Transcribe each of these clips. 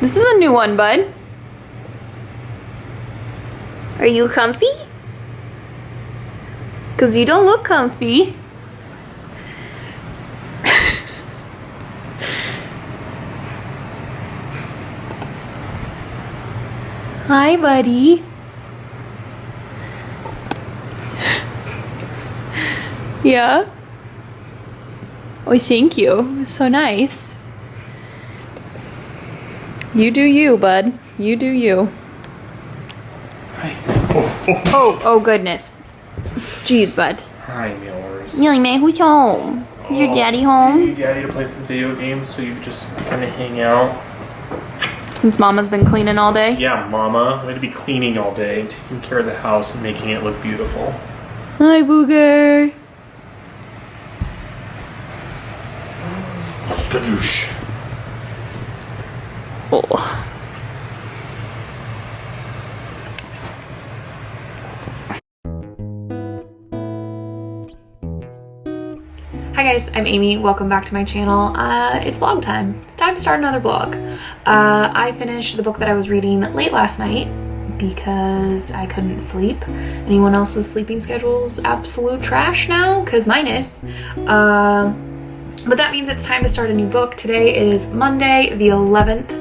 This is a new one, bud. Are you comfy? Because you don't look comfy. Hi, buddy. Yeah? Oh, thank you. So nice. You do you, bud. You do you. Hi. Oh goodness. Jeez, bud. Hi, Millers. Millie Mae, who's home? Is your daddy home? Need Daddy to play some video games so you can just kind of hang out. Since Mama's been cleaning all day? Yeah, Mama. I'm going to be cleaning all day, taking care of the house and making it look beautiful. Hi, Booger. Gadoosh. Oh. Hi guys, I'm Amy. Welcome back to my channel. It's vlog time. It's time to start another vlog. I finished the book that I was reading late last night because I couldn't sleep. Anyone else's sleeping schedule's absolute trash now? Because mine is. But that means it's time to start a new book. Today is Monday, the 11th.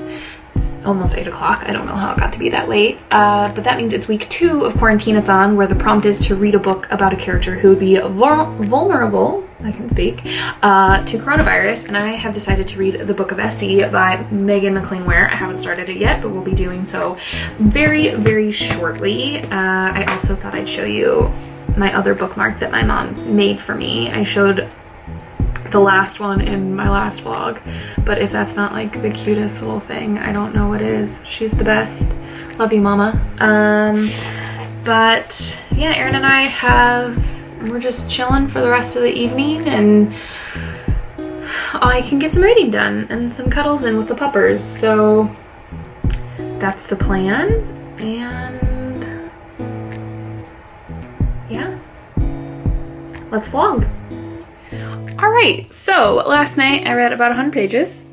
It's almost 8 o'clock. I don't know how it got to be that late. But that means it's week 2 of Quarantineathon, where the prompt is to read a book about a character who would be vulnerable, I can speak, to coronavirus. And I have decided to read The Book of Essie by Megan McLean Ware. I haven't started it yet, but we'll be doing so very, very shortly. I also thought I'd show you my other bookmark that my mom made for me. I showed the last one in my last vlog, but if that's not like the cutest little thing, I don't know what is. She's the best. Love you, Mama. But yeah, Erin and we're just chilling for the rest of the evening, and I can get some reading done and some cuddles in with the puppers. So that's the plan, and yeah, let's vlog. All right, so last night I read about 100 pages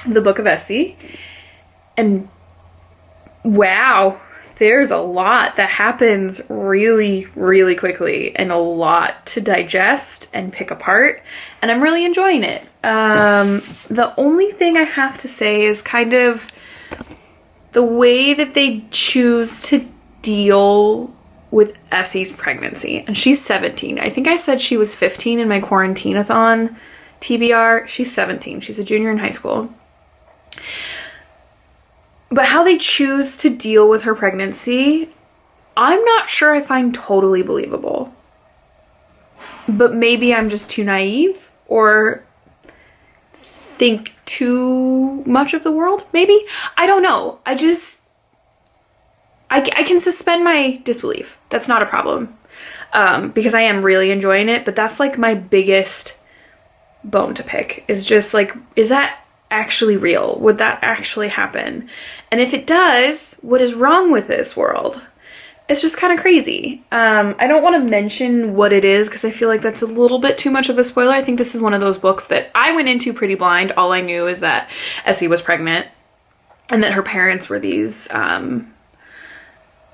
of The Book of Essie, and wow, there's a lot that happens really, really quickly and a lot to digest and pick apart, and I'm really enjoying it. The only thing I have to say is kind of the way that they choose to deal with Essie's pregnancy. And she's 17. I think I said she was 15 in my quarantineathon TBR. She's 17. She's a junior in high school. But how they choose to deal with her pregnancy, I'm not sure I find totally believable. But maybe I'm just too naive or think too much of the world, maybe? I don't know. I can suspend my disbelief. That's not a problem. Because I am really enjoying it, but that's like my biggest bone to pick, is just like, is that actually real? Would that actually happen? And if it does, what is wrong with this world? It's just kind of crazy. I don't want to mention what it is because I feel like that's a little bit too much of a spoiler. I think this is one of those books that I went into pretty blind. All I knew is that Essie was pregnant and that her parents were these,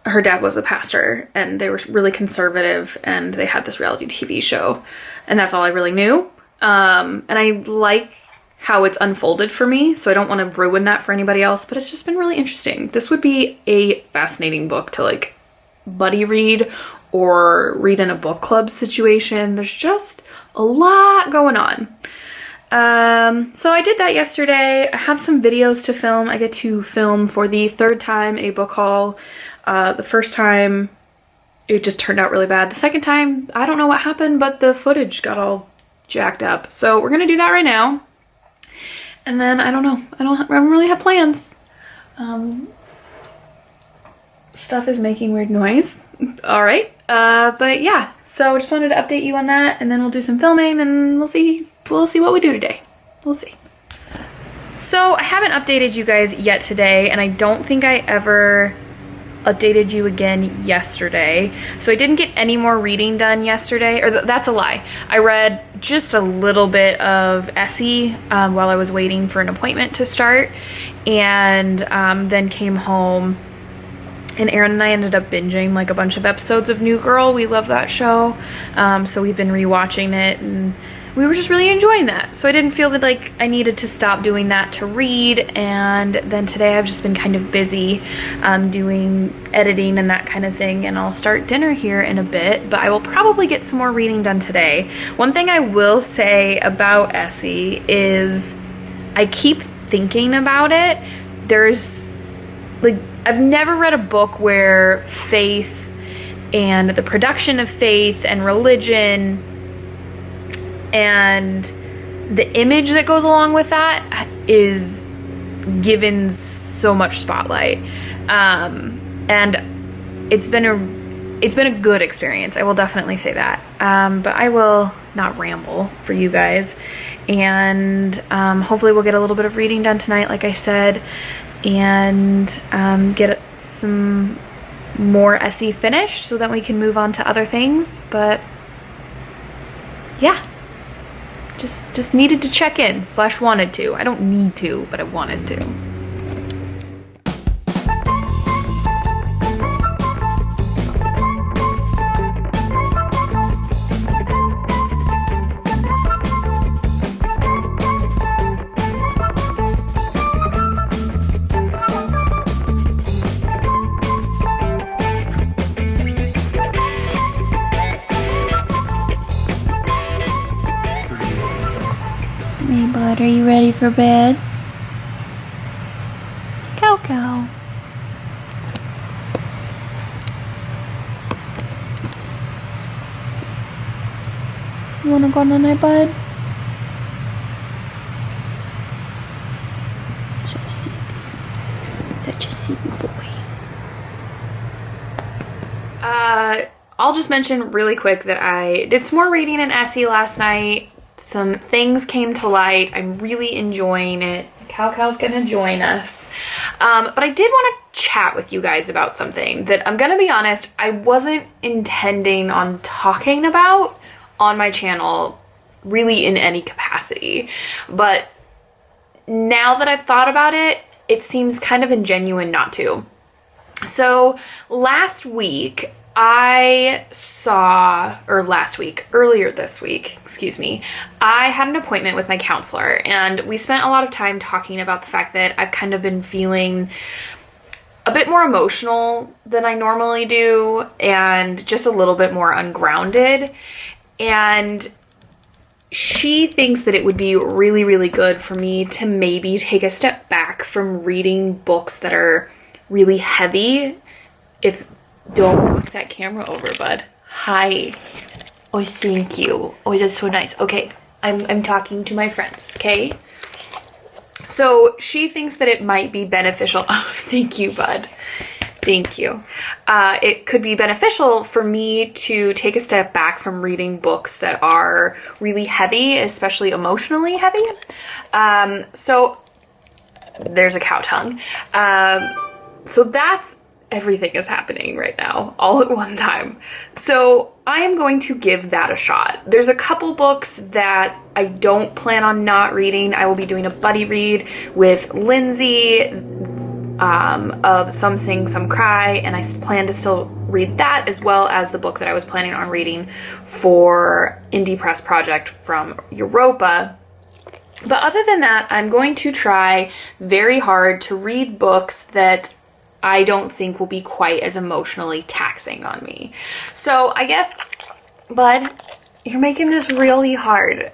her dad was a pastor and they were really conservative and they had this reality TV show, and that's all I really knew. And I like how it's unfolded for me, so I don't want to ruin that for anybody else, but it's just been really interesting. This would be a fascinating book to like buddy read or read in a book club situation. There's just a lot going on. So I did that yesterday. I have some videos to film. I get to film for the 3rd time a book haul. The first time it just turned out really bad. The second time, I don't know what happened, but the footage got all jacked up. So we're gonna do that right now. And then I don't know. I don't really have plans. Stuff is making weird noise. All right. But yeah, so I just wanted to update you on that, and then we'll do some filming and we'll see what we do today. We'll see. So I haven't updated you guys yet today, and I don't think I ever updated you again yesterday. So I didn't get any more reading done yesterday, or that's a lie. I read just a little bit of Essie while I was waiting for an appointment to start, and then came home. And Aaron and I ended up binging like a bunch of episodes of New Girl. We love that show. So we've been rewatching it, and we were just really enjoying that. So I didn't feel that like I needed to stop doing that to read. And then today I've just been kind of busy doing editing and that kind of thing. And I'll start dinner here in a bit, but I will probably get some more reading done today. One thing I will say about Essie is I keep thinking about it. There's like, I've never read a book where faith and the production of faith and religion and the image that goes along with that is given so much spotlight. And it's been a good experience. I will definitely say that. But I will not ramble for you guys. And hopefully we'll get a little bit of reading done tonight, like I said, and get some more Essie finished so that we can move on to other things. But yeah, just needed to check in / wanted to. I don't need to, but I wanted to. Hey bud, are you ready for bed? Cow. You wanna go night, bud? Such a sleepy boy. I'll just mention really quick that I did some more reading in Essie last night. Some things came to light. I'm really enjoying it. Cow's gonna join us. But I did want to chat with you guys about something that I'm gonna be honest, I wasn't intending on talking about on my channel really in any capacity. But now that I've thought about it, it seems kind of ingenuine not to. So earlier this week, I had an appointment with my counselor, and we spent a lot of time talking about the fact that I've kind of been feeling a bit more emotional than I normally do, and just a little bit more ungrounded. And she thinks that it would be really, really good for me to maybe take a step back from reading books that are really heavy. Don't knock that camera over, bud. Hi. Oh, thank you. Oh, that's so nice. Okay, I'm talking to my friends, okay? So she thinks that it might be beneficial. Oh, thank you, bud. Thank you. It could be beneficial for me to take a step back from reading books that are really heavy, especially emotionally heavy. So there's a cow tongue. So that's everything is happening right now, all at one time. So I am going to give that a shot. There's a couple books that I don't plan on not reading. I will be doing a buddy read with Lindsay of Some Sing, Some Cry, and I plan to still read that, as well as the book that I was planning on reading for Indie Press Project from Europa. But other than that, I'm going to try very hard to read books that I don't think will be quite as emotionally taxing on me. So I guess, bud, you're making this really hard.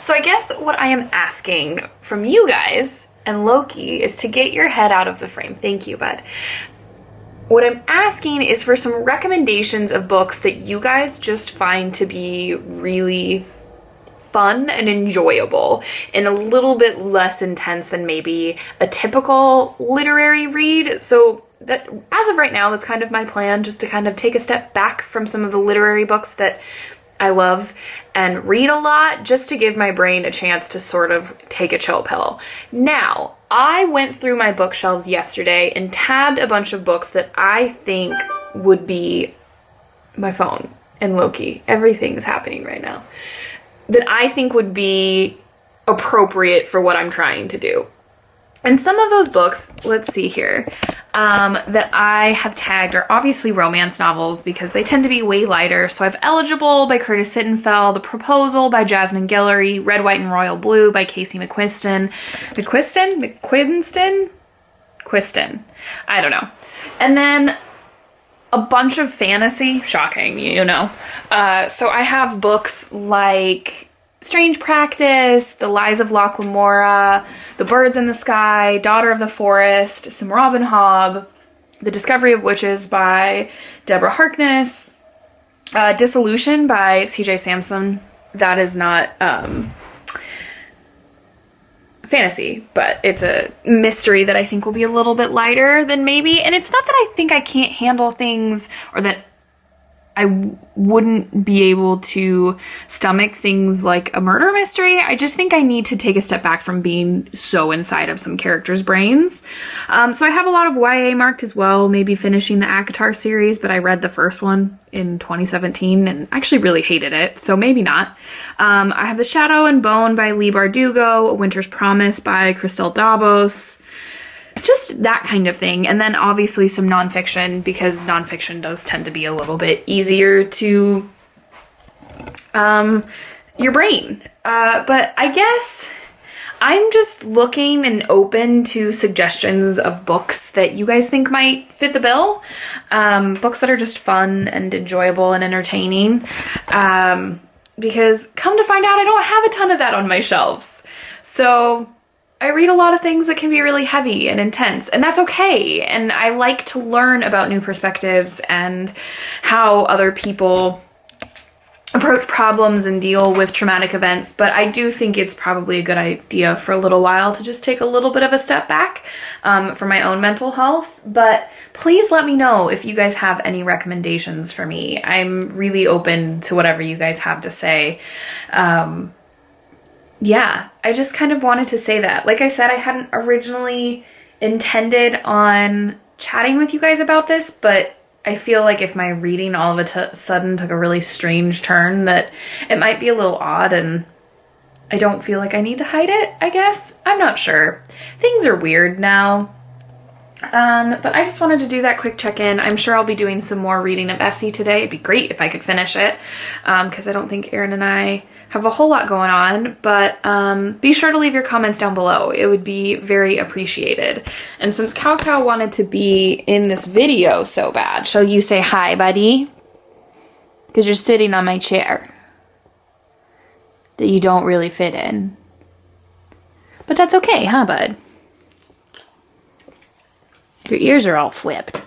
So I guess what I am asking from you guys and Loki is to get your head out of the frame. Thank you, bud. What I'm asking is for some recommendations of books that you guys just find to be really fun and enjoyable and a little bit less intense than maybe a typical literary read. So that, as of right now, that's kind of my plan, just to kind of take a step back from some of the literary books that I love and read a lot, just to give my brain a chance to sort of take a chill pill. Now, I went through my bookshelves yesterday and tabbed a bunch of books that I think would be my phone and Loki. Everything's happening right now. That I think would be appropriate for what I'm trying to do. And some of those books, let's see here, that I have tagged are obviously romance novels because they tend to be way lighter. So I have Eligible by Curtis Sittenfeld, The Proposal by Jasmine Guillory, Red, White, and Royal Blue by Casey McQuiston. Quiston? I don't know. And then a bunch of fantasy, shocking, you know. So I have books like Strange Practice, The Lies of Locke Lamora, The Birds in the Sky, Daughter of the Forest, some Robin Hobb, The Discovery of Witches by Deborah Harkness, Dissolution by C.J. Sampson. That is not fantasy, but it's a mystery that I think will be a little bit lighter than maybe. And it's not that I think I can't handle things or that I wouldn't be able to stomach things like a murder mystery. I just think I need to take a step back from being so inside of some characters' brains. So I have a lot of YA marked as well, maybe finishing the ACOTAR series, but I read the first one in 2017 and actually really hated it, so maybe not. I have The Shadow and Bone by Leigh Bardugo, A Winter's Promise by Christelle Dabos, just that kind of thing. And then obviously some nonfiction, because nonfiction does tend to be a little bit easier to your brain. But I guess I'm just looking and open to suggestions of books that you guys think might fit the bill. Books that are just fun and enjoyable and entertaining. Because come to find out, I don't have a ton of that on my shelves. So I read a lot of things that can be really heavy and intense, and that's okay. And I like to learn about new perspectives and how other people approach problems and deal with traumatic events. But I do think it's probably a good idea for a little while to just take a little bit of a step back for my own mental health. But please let me know if you guys have any recommendations for me. I'm really open to whatever you guys have to say. Yeah, I just kind of wanted to say that. Like I said, I hadn't originally intended on chatting with you guys about this, but I feel like if my reading all of a sudden took a really strange turn, that it might be a little odd, and I don't feel like I need to hide it, I guess. I'm not sure. Things are weird now. But I just wanted to do that quick check-in. I'm sure I'll be doing some more reading of Essie today. It'd be great if I could finish it, because I don't think Erin and I have a whole lot going on, but be sure to leave your comments down below. It would be very appreciated. And since Cow Cow wanted to be in this video so bad, shall you say hi, buddy? Because you're sitting on my chair that you don't really fit in. But that's okay, huh, bud? Your ears are all flipped.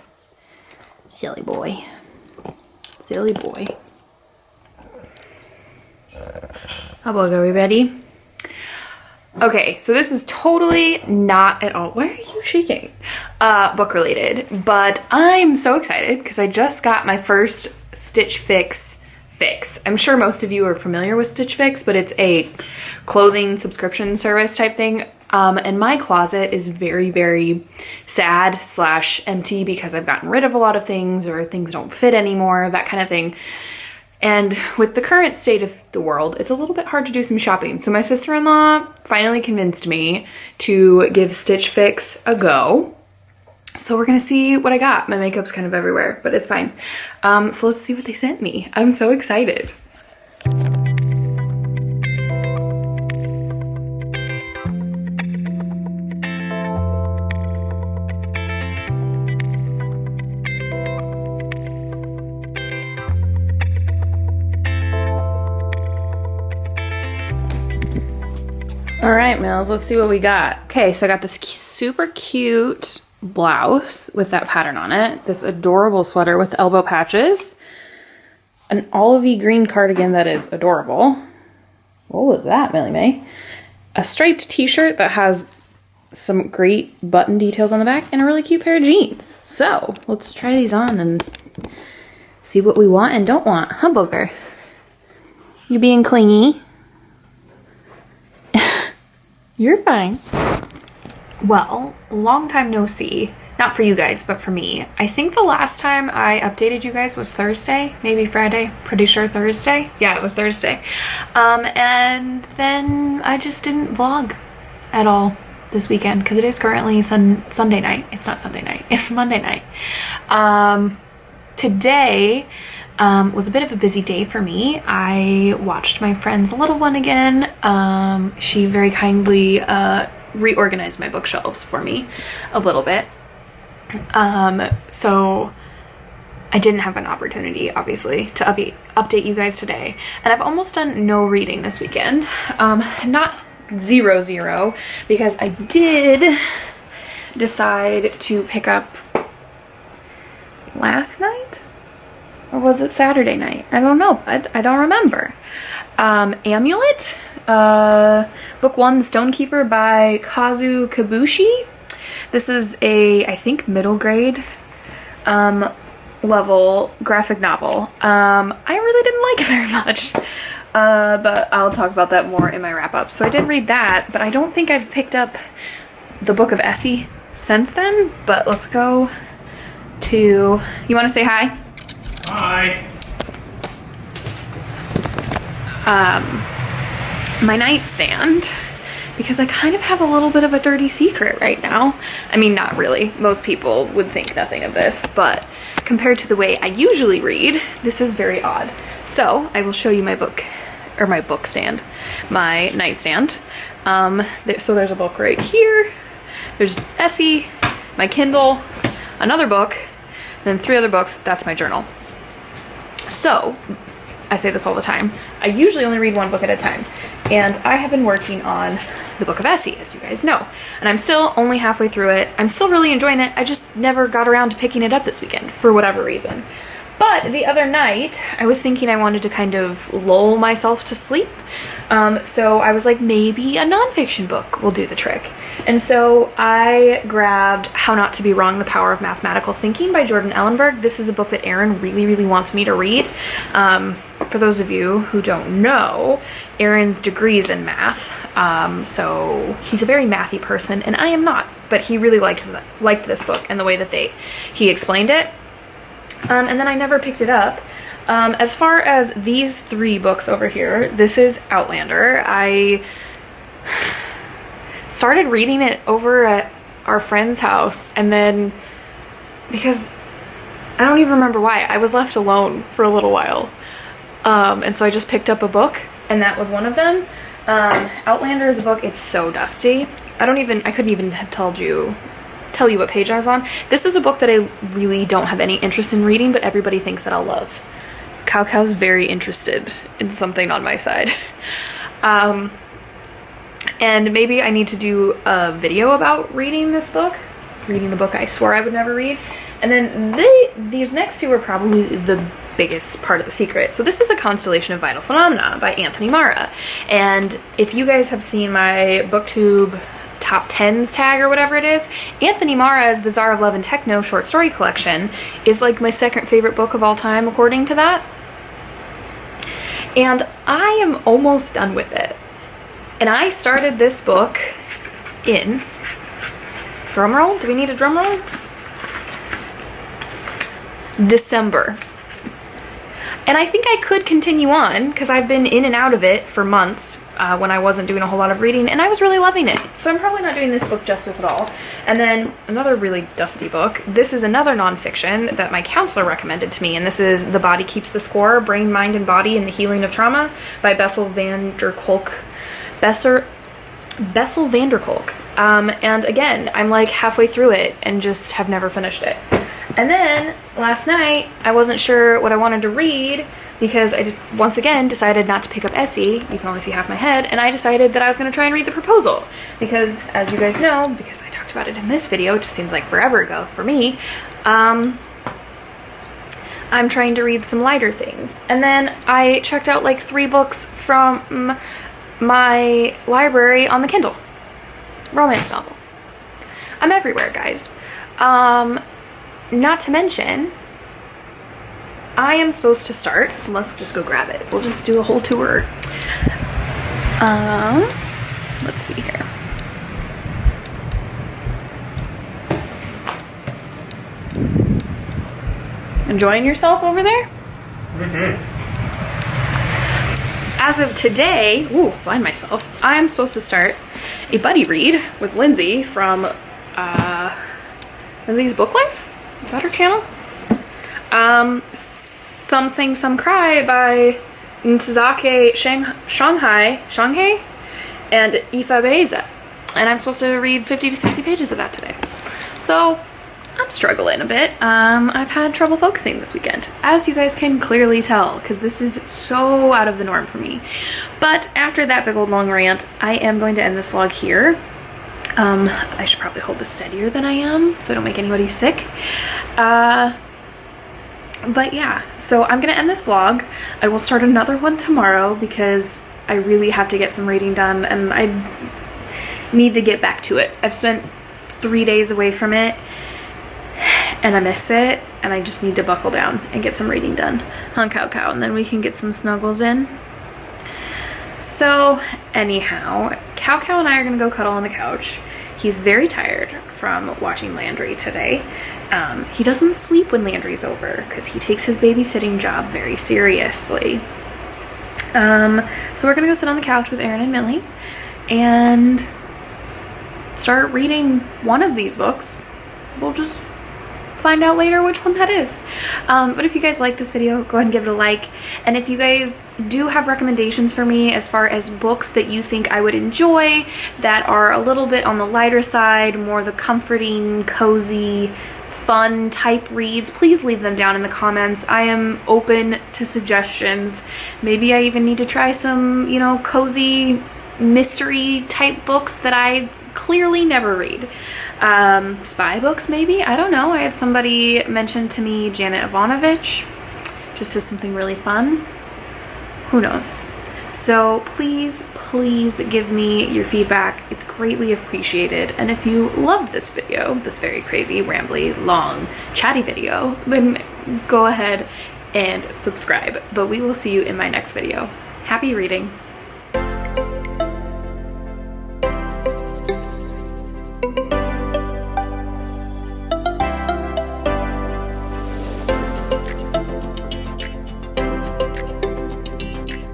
Silly boy. Silly boy. How about, are we ready? Okay, so this is totally not at all, why are you shaking? Book related, but I'm so excited because I just got my first Stitch Fix fix. I'm sure most of you are familiar with Stitch Fix, but it's a clothing subscription service type thing. And my closet is very, very sad / empty because I've gotten rid of a lot of things or things don't fit anymore, that kind of thing. And with the current state of the world, it's a little bit hard to do some shopping. So my sister-in-law finally convinced me to give Stitch Fix a go. So we're gonna see what I got. My makeup's kind of everywhere, but it's fine. So let's see what they sent me. I'm so excited. All right, Mills, let's see what we got. Okay, so I got this super cute blouse with that pattern on it, this adorable sweater with elbow patches, an olivey green cardigan that is adorable. What was that, Millie Mae? A striped t-shirt that has some great button details on the back, and a really cute pair of jeans. So let's try these on and see what we want and don't want. Huh, Booker? You being clingy? You're fine. Well, long time no see. Not for you guys, but for me. I think the last time I updated you guys was Thursday, maybe Friday. Pretty sure Thursday. Yeah, it was Thursday. And then I just didn't vlog at all this weekend because it is currently Sunday night. It's not Sunday night. It's Monday night. Today was a bit of a busy day for me. I watched my friend's little one again. She very kindly reorganized my bookshelves for me a little bit. So I didn't have an opportunity, obviously, to update you guys today. And I've almost done no reading this weekend. Not zero, because I did decide to pick up last night? Or was it Saturday night? I don't know. I don't remember. Amulet? Book 1, The Stonekeeper by Kazu Kibushi. This is a, I think, middle grade level graphic novel. I really didn't like it very much, but I'll talk about that more in my wrap-up. So I did read that, but I don't think I've picked up the Book of Essie since then. But let's go to... You want to say hi? Hi. My nightstand, because I kind of have a little bit of a dirty secret right now. I mean, not really. Most people would think nothing of this, but compared to the way I usually read, this is very odd. So I will show you my book, or my book stand, my nightstand. So there's a book right here. There's Essie, my Kindle, another book, then 3 other books. That's my journal. So I say this all the time. I usually only read 1 book at a time, and I have been working on the Book of Essie, as you guys know, and I'm still only halfway through it. I'm still really enjoying it. I just never got around to picking it up this weekend for whatever reason. But the other night, I was thinking I wanted to kind of lull myself to sleep. So I was like, maybe a nonfiction book will do the trick. And so I grabbed How Not to Be Wrong, The Power of Mathematical Thinking by Jordan Ellenberg. This is a book that Aaron really wants me to read. For those of you who don't know, Aaron's degree's in math. So he's a very mathy person, and I am not. But he really liked this book and the way that he explained it. And then I never picked it up. As far as these 3 books over here, this is Outlander. I started reading it over at our friend's house, and then, because I don't even remember why, I was left alone for a little while. And so I just picked up a book, and that was one of them. Outlander is a book, it's so dusty. I couldn't even have tell you what page I was on. This is a book that I really don't have any interest in reading, but everybody thinks that I'll love. Cow's very interested in something on my side. And maybe I need to do a video about reading this book. Reading a book I swore I would never read. And then these next 2 are probably the biggest part of the secret. So this is A Constellation of Vital Phenomena by Anthony Mara. And if you guys have seen my BookTube top 10s tag or whatever it is, Anthony Mara's The Tsar of Love and Techno short story collection is like my 2nd favorite book of all time according to that. And I am almost done with it. And I started this book in, drumroll, do we need a drumroll? December. And I think I could continue on because I've been in and out of it for months when I wasn't doing a whole lot of reading, and I was really loving it. So I'm probably not doing this book justice at all. And then another really dusty book. This is another nonfiction that my counselor recommended to me, and this is The Body Keeps the Score, Brain, Mind, and Body in the Healing of Trauma by Bessel van der Kolk. And again, I'm like halfway through it and just have never finished it. And then last night, I wasn't sure what I wanted to read because I just, once again, decided not to pick up Essie. You can only see half my head. And I decided that I was going to try and read The Proposal because, as you guys know, because I talked about it in this video, it just seems like forever ago for me, I'm trying to read some lighter things. And then I checked out like 3 books from my library on the Kindle. Romance novels. I'm everywhere, guys. Not to mention, I am supposed to start. Let's just go grab it. We'll just do a whole tour. Let's see here. Enjoying yourself over there? As of today, blind myself, I'm supposed to start a buddy read with Lindsay from Lindsay's Book Life? Is that her channel? Some Sing, Some Cry by Ntozake Shanghai and Ifa Beza. And I'm supposed to read 50 to 60 pages of that today. So I'm struggling a bit. I've had trouble focusing this weekend, as you guys can clearly tell, because this is so out of the norm for me. But after that big old long rant, I am going to end this vlog here. I should probably hold this steadier than I am so I don't make anybody sick. But yeah, so I'm gonna end this vlog. I will start another one tomorrow because I really have to get some reading done and I need to get back to it. I've spent 3 days away from it and I miss it, and I just need to buckle down and get some reading done. Huh, cow, and then we can get some snuggles in. So anyhow, Cow and I are gonna go cuddle on the couch. He's very tired from watching Landry today. He doesn't sleep when Landry's over because he takes his babysitting job very seriously. So we're gonna go sit on the couch with Aaron and Millie and start reading one of these books. We'll just find out later which one that is. But if you guys like this video, go ahead and give it a like. And if you guys do have recommendations for me as far as books that you think I would enjoy that are a little bit on the lighter side, more the comforting, cozy, fun type reads, please leave them down in the comments. I am open to suggestions. Maybe I even need to try some, you know, cozy mystery type books that I clearly never read. Spy books maybe, I don't know. I had somebody mention to me Janet Ivanovich just as something really fun. Who knows? So please give me your feedback. It's greatly appreciated. And if you loved this video, this very crazy, rambly, long, chatty video, then go ahead and subscribe. But we will see you in my next video. Happy reading.